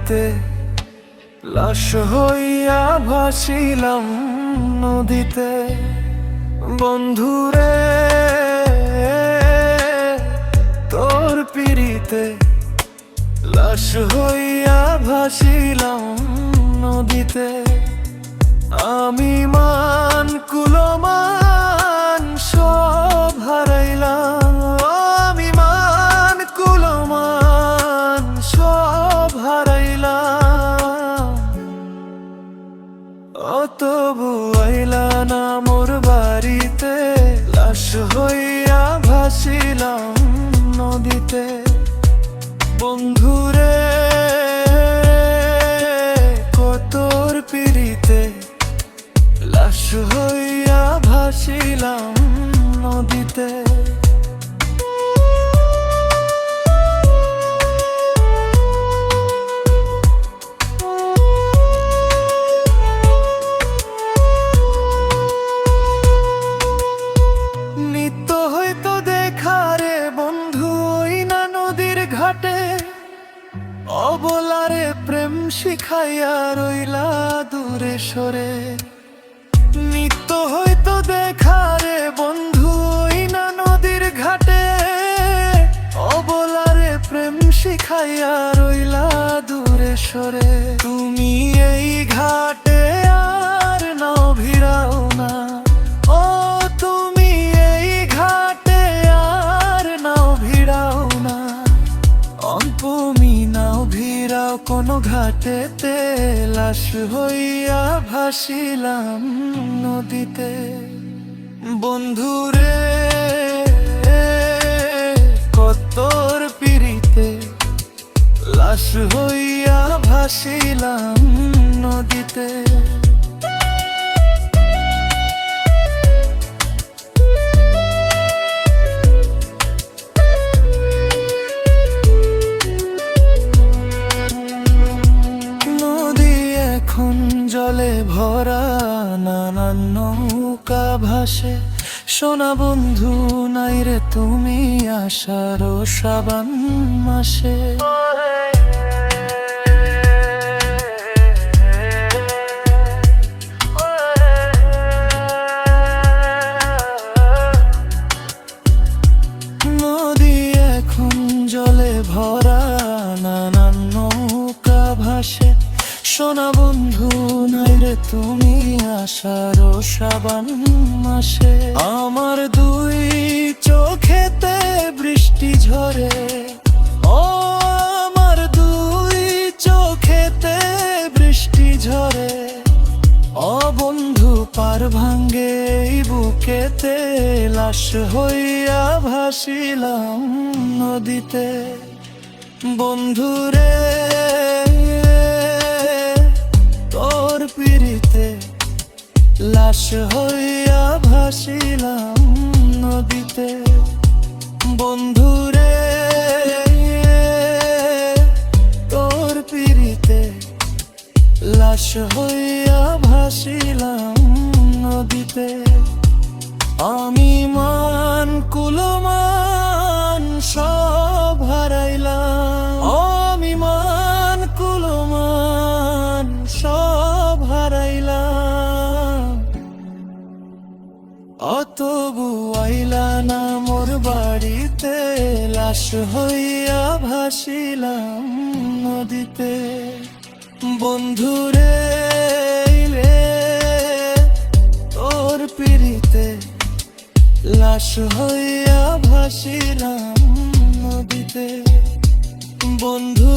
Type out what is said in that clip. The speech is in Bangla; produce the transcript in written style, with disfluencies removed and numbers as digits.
পিড়িতে লাশ হইয়া ভাসিলাম নদীতে। বন্ধুরে তোর পিড়িতে লাশ হইয়া ভাসিলাম নদীতে। আমি মান কুলমান সব হারাইলাম, আমি মান কুলমান সব হারাইলাম। তবু আইলা না মোর বাড়িতে, লাশ হইয়া ভাসিলাম নদীতে। বন্ধুরে তোর পিড়িতে লাশ হইয়া ভাসিলাম নদীতে। নিত্য হইতো দেখা রে বন্ধু ওই না নদীর ঘাটে, অবলারে প্রেম শিখাইয়া রইলা দূরে সরে। নিত্য হইতো দেখা রে বন্ধু ওই না নদীর ঘাটে, অবলারে প্রেম শিখাইয়া রইলা দূরে সরে। তুমি এই ঘাটে আর নাও ভিড়াও না, ও তুমি এই ঘাটে আর নাও ভিড়াও না। তুমি নাও ভিড়াও কোনো ঘাটেতে, লাশ হইয়া ভাসিলাম নদীতে। বন্ধুরে তোর পিড়িতে লাশ হইয়া ভাসিলাম নদীতে। জলে ভরা নানান নৌকা ভাসে, সোনা বন্ধু নাই রে তুমি আষাঢ় শ্রাবণ মাসে। নদী এখন জলে ভরা নানান নৌকা ভাসে, সোনা বন্ধু নাই রে তুমি আষাঢ় শ্রাবণ মাসে। আমার দুই চোখেতে বৃষ্টি ঝরে, ও আমার দুই চোখেতে বৃষ্টি ঝরে। ও বন্ধু পার ভাঙ্গে এই বুকেতে, লাশ হইয়া ভাসিলাম নদীতে। বন্ধুরে তোর পিড়িতে লাশ হইয়া ভাসিলাম নদীতে। বন্ধুরে তোর পিড়িতে লাশ হইয়া ভাসিলাম নদীতে। আমি মান কুলমান সব হারাইলাম, আমি মান কুলমান সব হারাইলাম। তবু আইলা না মোর বাড়িতে, লাশ হইয়া ভাসিলাম নদীতে। বন্ধুরে তোর পিড়িতে লাশ হইয়া ভাসিলাম নদীতে। বন্ধু